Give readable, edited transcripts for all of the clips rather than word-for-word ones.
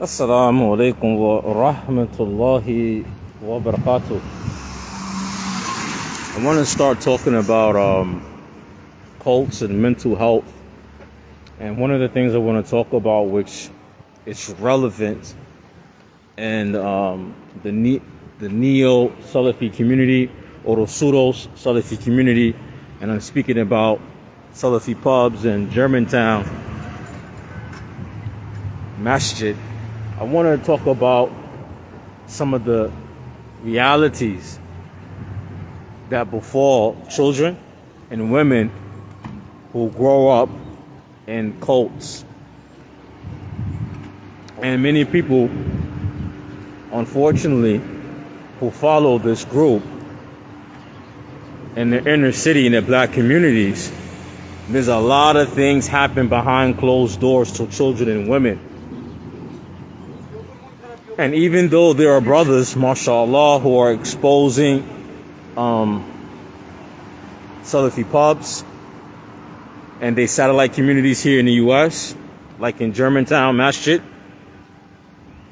Assalamu alaikum wa rahmatullahi wa barakatuh. I want to start talking about cults and mental health. And one of the things I want to talk about, which is relevant in the neo-Salafi community or the Pseudos Salafi community, and I'm speaking about SalafiPubs and Germantown Masjid. I want to talk about some of the realities that befall children and women who grow up in cults. And many people, unfortunately, who follow this group in the inner city, in the black communities, there's a lot of things happen behind closed doors to children and women. And even though there are brothers, mashallah, who are exposing SalafiPubs and they satellite communities here in the US, like in Germantown Masjid,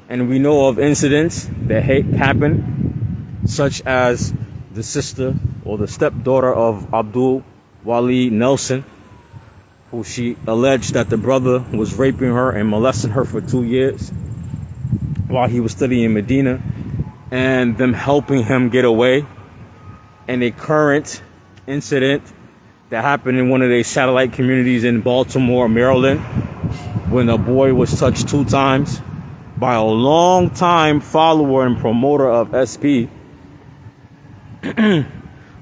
and we know of incidents that happen, such as the sister or the stepdaughter of Abdul Wali Nelson, who she alleged that the brother was raping her and molesting her for 2 years while he was studying in Medina, and them helping him get away. And a current incident that happened in one of their satellite communities in Baltimore, Maryland, when a boy was touched 2 times by a long-time follower and promoter of SP.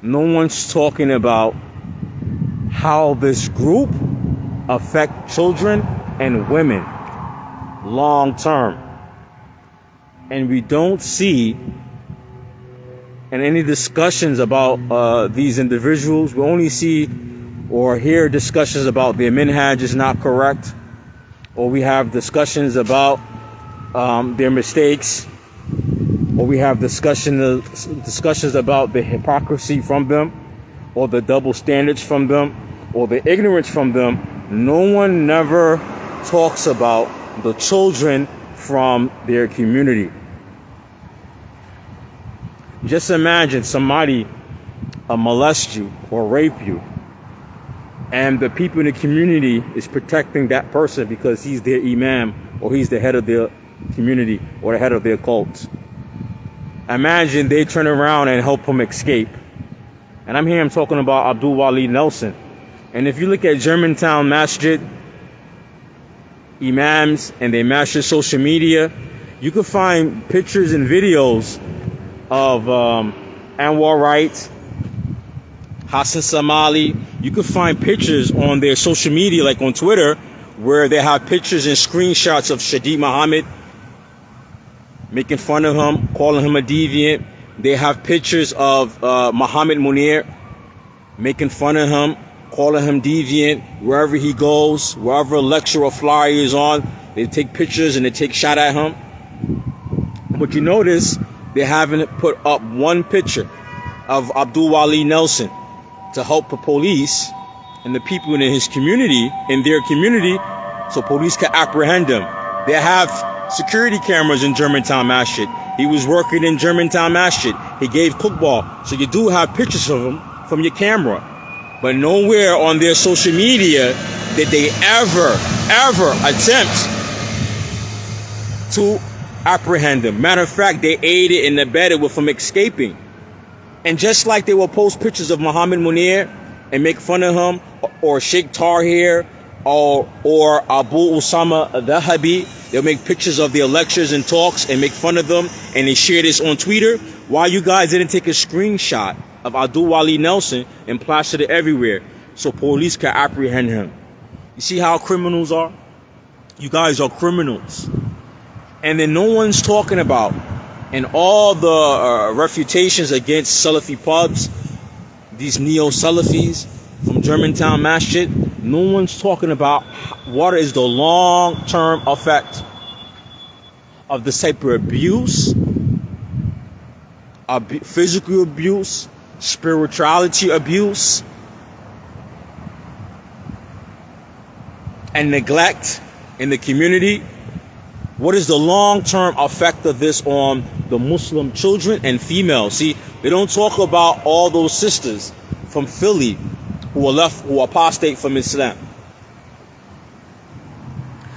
No one's talking about how this group affect children and women long term. And we don't see in any discussions about these individuals, we only see or hear discussions about their minhaj is not correct, or we have discussions about their mistakes, or we have discussions about the hypocrisy from them, or the double standards from them, or the ignorance from them. No one never talks about the children from their community. Just imagine somebody molest you or rape you, and the people in the community is protecting that person because he's their imam, or he's the head of their community, or the head of their cult. Imagine they turn around and help him escape. And I'm talking about Abdul Wali Nelson. And if you look at Germantown Masjid imams and they masjid social media, you can find pictures and videos of Anwar Wright, Hassan Somali. You can find pictures on their social media, like on Twitter, where they have pictures and screenshots of Shadid Muhammad, making fun of him, calling him a deviant. They have pictures of Muhammad Munir, making fun of him, calling him deviant. Wherever he goes, wherever lecture or flyer is on, they take pictures and they take shot at him. But you notice they haven't put up one picture of Abdul Wali Nelson to help the police and the people in his community, in their community, so police can apprehend him. They have security cameras in Germantown Masjid. He was working in Germantown Masjid. He gave football. So you do have pictures of him from your camera. But nowhere on their social media did they ever attempt to apprehend him. Matter of fact, they aided and abetted with him escaping. And just like they will post pictures of Muhammad Munir and make fun of him, or Sheikh Tahir, or Abu Usama Dhahabi, they'll make pictures of their lectures and talks and make fun of them, and they share this on Twitter. Why you guys didn't take a screenshot of Abdul Wali Nelson and plaster it everywhere so police can apprehend him? You see how criminals are? You guys are criminals. And then no one's talking about, and all the refutations against SalafiPubs, these neo-Salafis from Germantown Masjid, no one's talking about what is the long-term effect of this type of abuse, physical abuse, spirituality abuse, and neglect in the community What is the long-term effect of this on the Muslim children and females? See, they don't talk about all those sisters from Philly who apostate from Islam.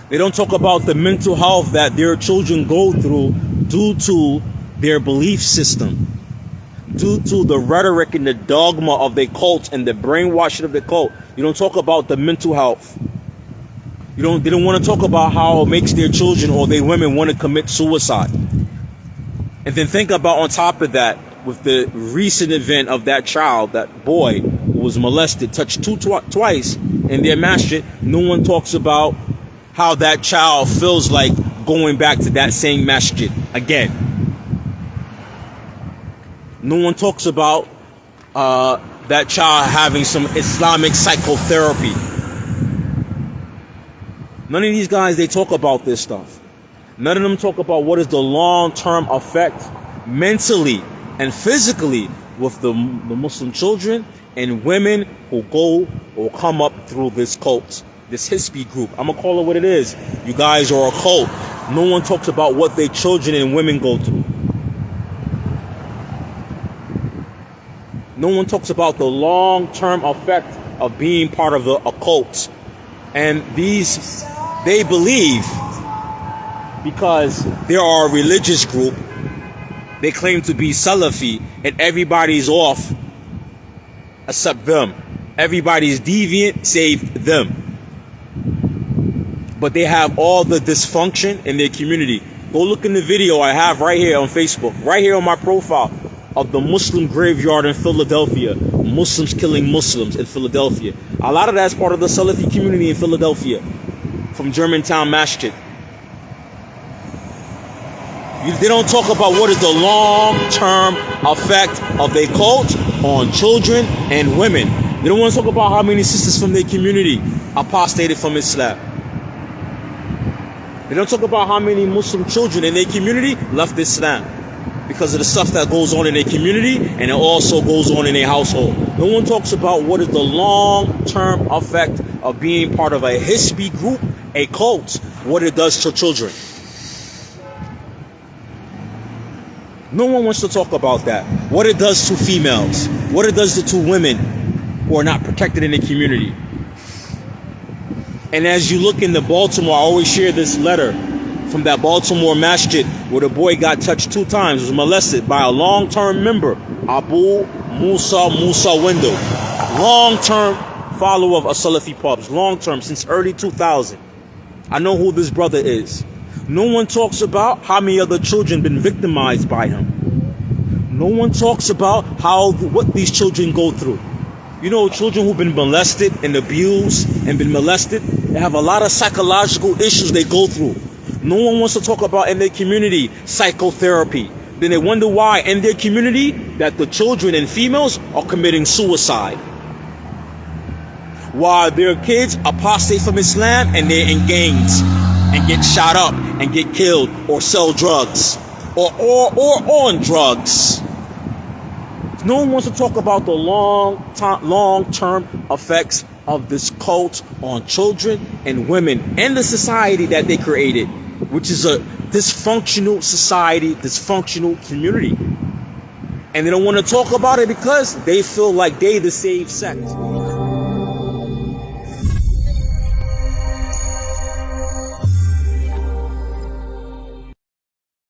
They don't talk about the mental health that their children go through due to their belief system, due to the rhetoric and the dogma of their cult and the brainwashing of the cult. You don't talk about the mental health. They don't want to talk about how it makes their children or their women want to commit suicide. And then think about, on top of that, with the recent event of that child, that boy who was molested, touched twice in their masjid, no one talks about how that child feels like going back to that same masjid again. No one talks about that child having some Islamic psychotherapy. None of these guys, they talk about this stuff. None of them talk about what is the long-term effect mentally and physically with the Muslim children and women who go or come up through this cult, this Hispi group. I'm going to call it what it is. You guys are a cult. No one talks about what their children and women go through. No one talks about the long-term effect of being part of the occult. And these, they believe, because they are a religious group, they claim to be Salafi, and everybody's off except them. Everybody's deviant save them. But they have all the dysfunction in their community. Go look in the video I have right here on Facebook, right here on my profile, of the Muslim graveyard in Philadelphia. Muslims killing Muslims in Philadelphia. A lot of that's part of the Salafi community in Philadelphia, from Germantown Masjid. They don't talk about what is the long-term effect of their cult on children and women. They don't want to talk about how many sisters from their community apostated from Islam. They don't talk about how many Muslim children in their community left Islam because of the stuff that goes on in their community, and it also goes on in their household. No one talks about what is the long-term effect of being part of a Hispi group, a cult, what it does to children. No one wants to talk about that. What it does to females. What it does to women who are not protected in the community. And as you look into Baltimore, I always share this letter from that Baltimore masjid where the boy got touched 2 times, was molested by a long-term member, Abu Musa Window. Long-term follower of SalafiPubs. Long-term, since early 2000. I know who this brother is. No one talks about how many other children been victimized by him. No one talks about what these children go through. You know, children who've been molested and abused and been molested, they have a lot of psychological issues they go through. No one wants to talk about in their community psychotherapy. Then they wonder why in their community that the children and females are committing suicide, while their kids apostate from Islam and they're in gangs and get shot up and get killed or sell drugs or on drugs. No one wants to talk about the long-term effects of this cult on children and women and the society that they created, which is a dysfunctional society, dysfunctional community. And they don't want to talk about it because they feel like they the saved sect.